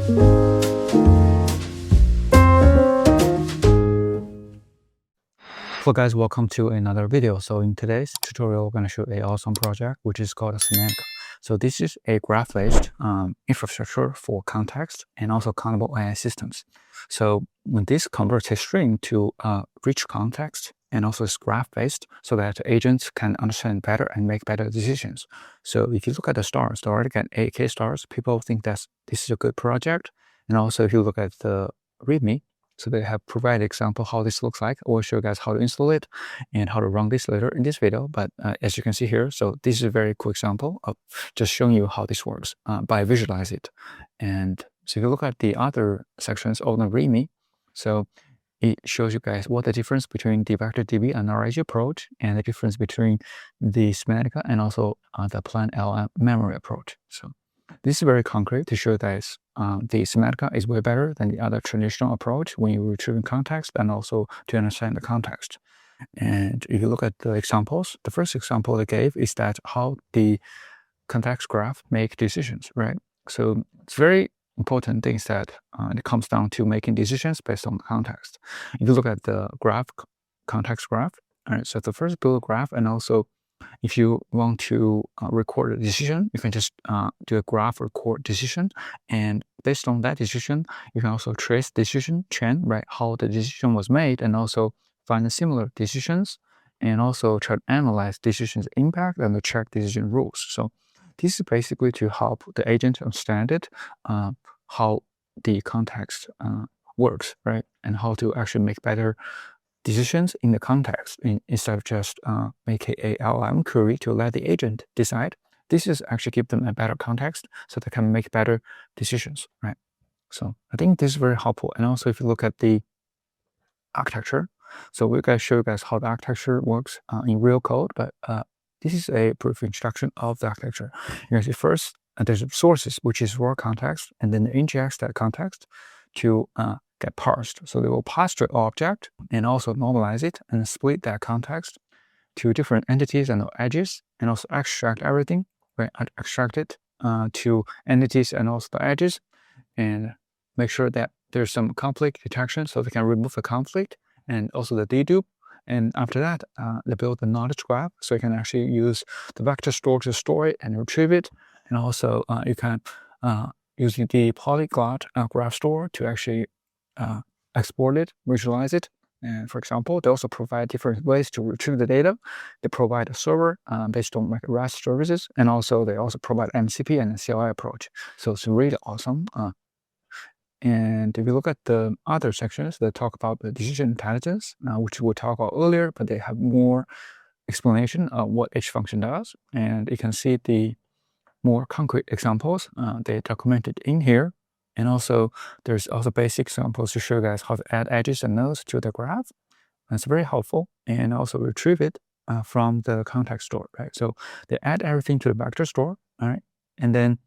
Hello guys, welcome to another video. So in today's tutorial, we're going to show an awesome project which is called Semantica. So this is a graph-based infrastructure for context and also countable AI systems. So when this converts a string to rich context and also it's graph-based so that agents can understand better and make better decisions. So if you look at the stars, they already get 8K stars. People think that this is a good project. And also if you look at the README, so they have provided example how this looks like. I will show you guys how to install it and how to run this later in this video. But as you can see here, so this is a very cool example of just showing you how this works by visualize it. And so if you look at the other sections of the README, so it shows you guys what the difference between the VectorDB and RAG approach and the difference between the Semantica and also the Plan memory approach. So this is very concrete to show that the Semantica is way better than the other traditional approach when you're retrieving context and also to understand the context. And if you look at the examples, the first example they gave is that how the context graph make decisions, right? So it's very important things that it comes down to making decisions based on context. If you look at the graph, context graph, all right, so the first build graph, and also if you want to record a decision, you can just do a graph record decision, and based on that decision, you can also trace decision chain, right? How the decision was made, and also find similar decisions, and also try to analyze decisions impact and check decision rules. So this is basically to help the agent understand it, how the context works, right? And how to actually make better decisions in the context instead of just making a LLM query to let the agent decide. This is actually give them a better context so they can make better decisions, right? So I think this is very helpful. And also if you look at the architecture, so we're going to show you guys how the architecture works in real code, but this is a brief introduction of the architecture. You can see first, there's sources, which is raw context, and then ingest that context to get parsed. So they will parse the object and also normalize it and split that context to different entities and edges, and also extract everything, right? Extract it to entities and also the edges, and make sure that there's some conflict detection so they can remove the conflict and also the dedupe. And after that, they build the knowledge graph, so you can actually use the vector store to store it and retrieve it. And also you can using the polyglot graph store to actually export it, visualize it. And for example, they also provide different ways to retrieve the data. They provide a server based on like REST services, and also they also provide MCP and CLI approach. So it's really awesome. And if you look at the other sections that talk about the decision intelligence, which we'll talk about earlier, but they have more explanation of what each function does. And you can see the more concrete examples they documented in here. And also there's also basic examples to show you guys how to add edges and nodes to the graph. That's very helpful. And also retrieve it from the context store, right? So they add everything to the vector store, all right? And then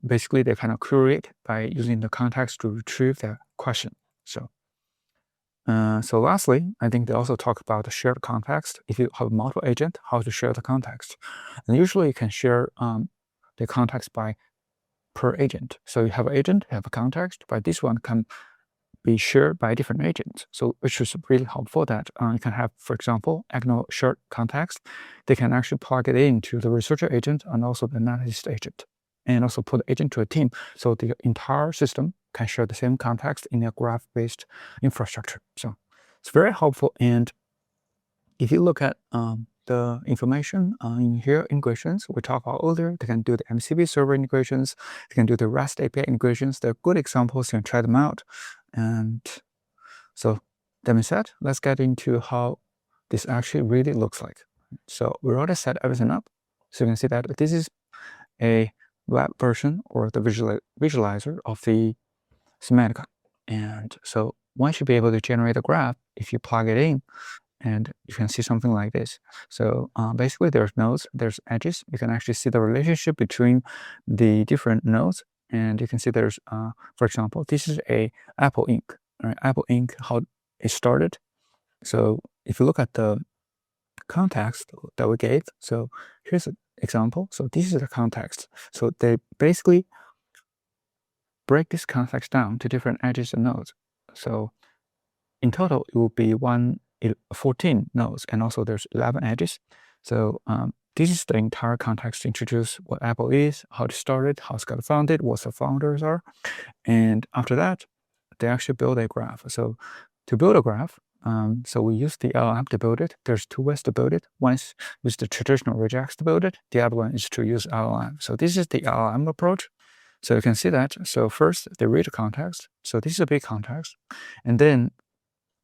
basically they kind of query it by using the context to retrieve the question. So lastly, I think they also talk about the shared context. If you have multiple agents, how to share the context. And usually you can share the context by per agent. So you have an agent, you have a context, but this one can be shared by different agents. So which is really helpful that you can have, for example, shared context. They can actually plug it into the researcher agent and also the analyst agent, and also put the agent to a team. So the entire system can share the same context in a graph-based infrastructure. So it's very helpful. And if you look at the information in here, integrations we talked about earlier, they can do the MCP server integrations, they can do the REST API integrations. They're good examples, you can try them out. And so that being said, let's get into how this actually really looks like. So we already set everything up. So you can see that this is a web version or the visualizer of the Semantica. And so one should be able to generate a graph if you plug it in, and you can see something like this. So basically there's nodes, there's edges. You can actually see the relationship between the different nodes. And you can see there's, for example, this is a Apple Inc. Right? Apple Inc., how it started. So if you look at the context that we gave, so here's an example. So this is the context. So they basically break this context down to different edges and nodes. So in total, it will be 14 nodes, and also there's 11 edges. So this is the entire context to introduce what Apple is, how it started, how it got founded, what the founders are. And after that, they actually build a graph. So to build a graph, so we use the LLM to build it. There's two ways to build it. One is use the traditional regex to build it. The other one is to use LLM. So this is the LLM approach. So you can see that. So first, they read the context. So this is a big context. And then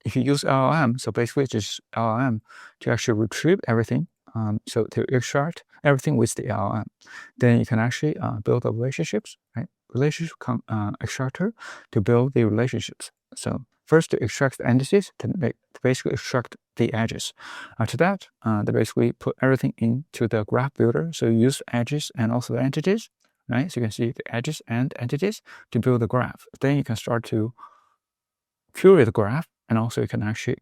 if you use LLM, so basically just LLM to actually retrieve everything. So to extract everything with the LLM, then you can actually build the relationships, right? Relationship extractor to build the relationships. So first to extract the entities, to basically extract the edges. After that, they basically put everything into the graph builder. So you use edges and also the entities, right? So you can see the edges and entities to build the graph. Then you can start to query the graph, and also you can actually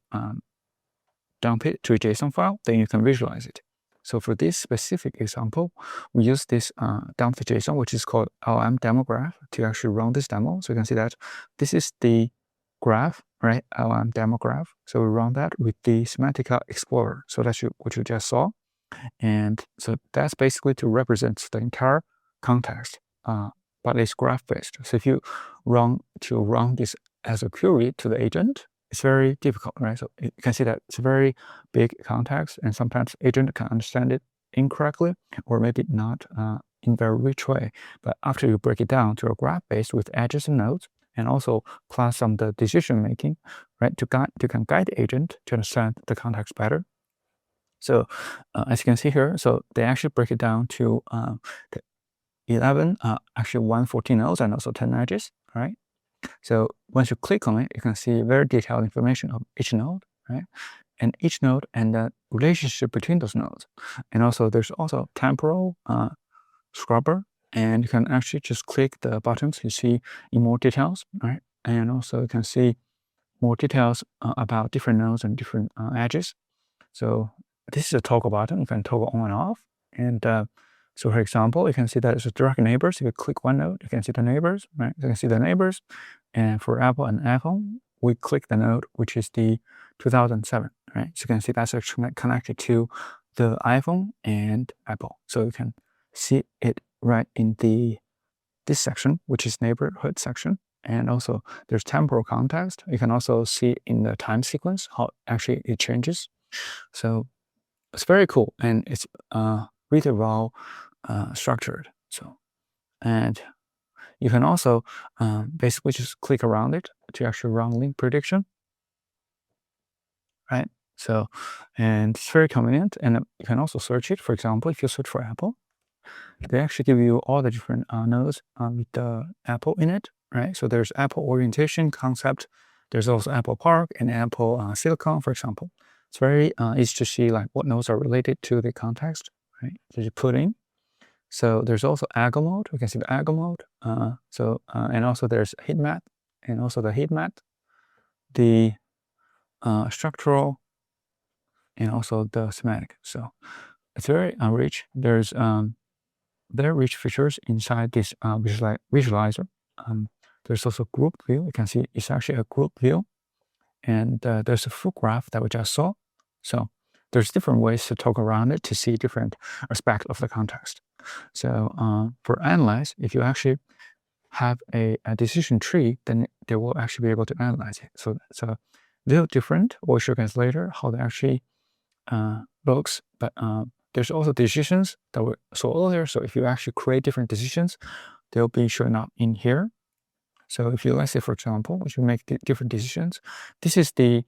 dump it to a JSON file, then you can visualize it. So for this specific example, we use this dump to JSON, which is called LM demo graph, to actually run this demo. So you can see that this is the graph, right? LM demo graph. So we run that with the Semantica Explorer. So that's what you just saw. And so that's basically to represent the entire context, but it's graph-based. So if you run this as a query to the agent, it's very difficult, right? So you can see that it's a very big context, and sometimes agent can understand it incorrectly, or maybe not in a very rich way. But after you break it down to a graph-based with edges and nodes, and also plus some of the decision making, right? You can guide the agent to understand the context better. So as you can see here, so they actually break it down to the 11, actually 114 nodes and also 10 edges, right? So once you click on it, you can see very detailed information of each node, right? And each node and the relationship between those nodes. And also there's also temporal scrubber, and you can actually just click the buttons you see in more details, right? And also you can see more details about different nodes and different edges. So this is a toggle button. You can toggle on and off. And so for example, you can see that it's a direct neighbors. If you click one node, you can see the neighbors, right? You can see the neighbors. And for Apple and iPhone, we click the node, which is the 2007, right? So you can see that's actually connected to the iPhone and Apple. So you can see it right in this section, which is neighborhood section. And also there's temporal context. You can also see in the time sequence how actually it changes. So it's very cool, and it's really well structured. So, and you can also basically just click around it to actually run link prediction, right? So, and it's very convenient, and you can also search it. For example, if you search for Apple, they actually give you all the different nodes with the Apple in it, right? So there's Apple orientation concept. There's also Apple Park and Apple Silicon, for example. It's very easy to see like what nodes are related to the context, right? So you put in. So there's also Agile mode. We can see the Agile mode. And also there's heat map, and also the heat map, the structural, and also the semantic. So it's very rich. There's very rich features inside this visualizer. There's also group view. You can see it's actually a group view. And there's a full graph that we just saw. So there's different ways to talk around it to see different aspects of the context. So for analyze, if you actually have a decision tree, then they will actually be able to analyze it. So it's a little different. We'll show you guys later how they actually looks. But there's also decisions that we saw earlier. So if you actually create different decisions, they'll be showing up in here. So if you, let's say, for example, if you make different decisions, this is the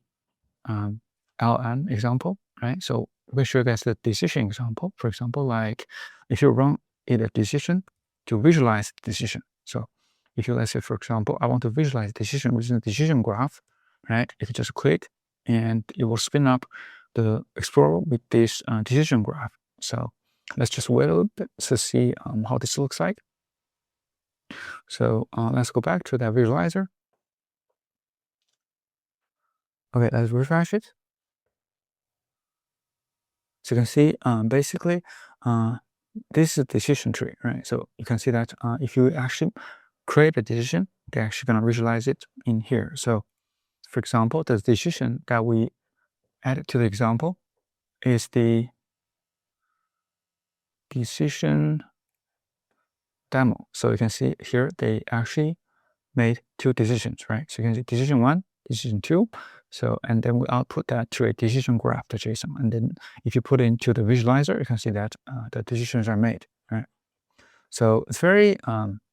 LN example, right? So we'll show you guys the decision example. For example, like if you run a decision to visualize the decision. So if you, let's say, for example, I want to visualize decision within the decision graph, right? You can just click and it will spin up the Explorer with this decision graph. So let's just wait a little bit to see how this looks like. So let's go back to that visualizer. Okay, let's refresh it. So you can see basically this is a decision tree, right? So you can see that if you actually create a decision, they're actually going to visualize it in here. So for example, the decision that we added to the example is the decision demo. So you can see here, they actually made 2 decisions, right? So you can see decision 1, decision 2. So, and then we output that to a decision graph.json. And then if you put it into the visualizer, you can see that the decisions are made, right? So it's very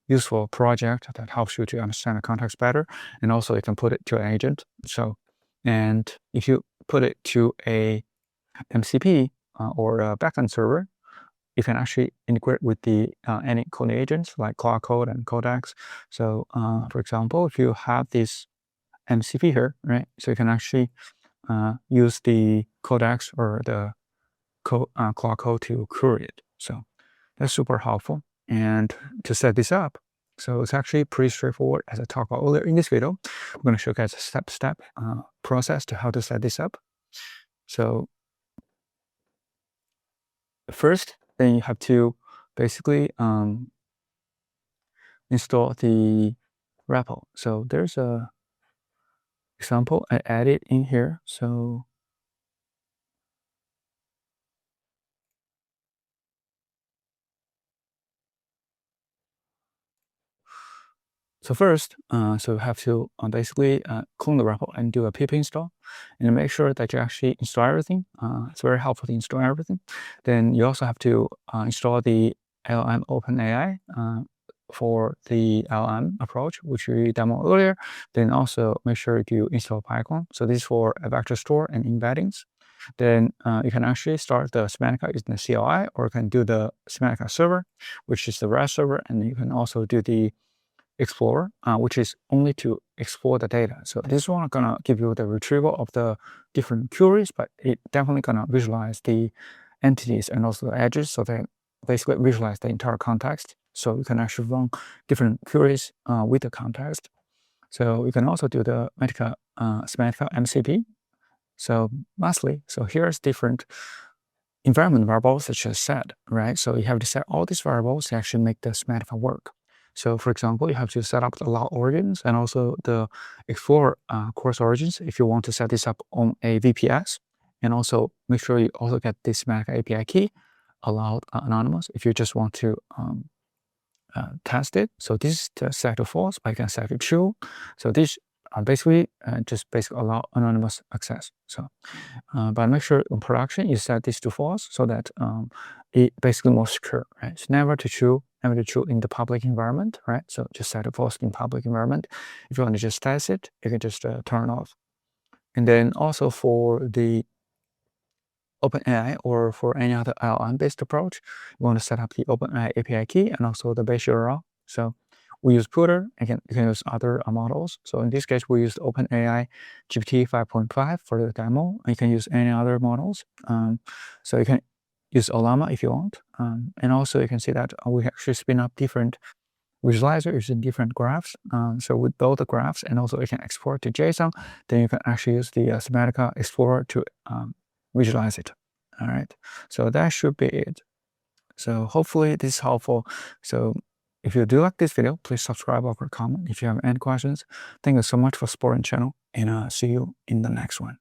useful project that helps you to understand the context better. And also you can put it to an agent. So, and if you put it to a MCP or a backend server, you can actually integrate with the any coding agents like Cloud Code and Codex. So for example, if you have this MCP here, right? So you can actually use the Codex or the Cloud Code to query it. So that's super helpful. And to set this up, so it's actually pretty straightforward. As I talked about earlier in this video, we're going to showcase a step-to-step process to how to set this up. So first, then you have to basically install the repo. So there's a example I added in here. So first, so you have to basically clone the repo and do a pip install, and make sure that you actually install everything. It's very helpful to install everything. Then you also have to install the LLM OpenAI for the LLM approach, which we demoed earlier. Then also make sure to install Python. So this is for a vector store and embeddings. Then you can actually start the Semantica using the CLI, or you can do the Semantica server, which is the REST server, and you can also do the Explorer, which is only to explore the data. So this one gonna give you the retrieval of the different queries, but it definitely gonna visualize the entities and also the edges, so that basically visualize the entire context. So you can actually run different queries with the context. So you can also do the Semantica MCP. So lastly, so here's different environment variables such as set, right? So you have to set all these variables to actually make the Semantica work. So for example, you have to set up the log origins and also the Explorer course origins if you want to set this up on a VPS. And also make sure you also get this Semantica API key allowed anonymous if you just want to test it. So this is set to false, but you can set to true. So these are basically just basically allow anonymous access. So but make sure in production you set this to false, so that it basically more secure, right? It's never to true in the public environment, right? So just set it false in public environment. If you want to just test it, you can just turn off. And then also for the OpenAI or for any other LLM-based approach, you want to set up the OpenAI API key and also the base URL. So we use Puter, and you can use other models. So in this case, we used OpenAI GPT 5.5 for the demo. You can use any other models. So you can use Ollama if you want. And also you can see that we actually spin up different visualizers using different graphs. So with both the graphs, and also you can export to JSON, then you can actually use the Semantica Explorer to visualize it. All right, so that should be it. So hopefully this is helpful. So if you do like this video, please subscribe or comment if you have any questions. Thank you so much for supporting the channel, and see you in the next one.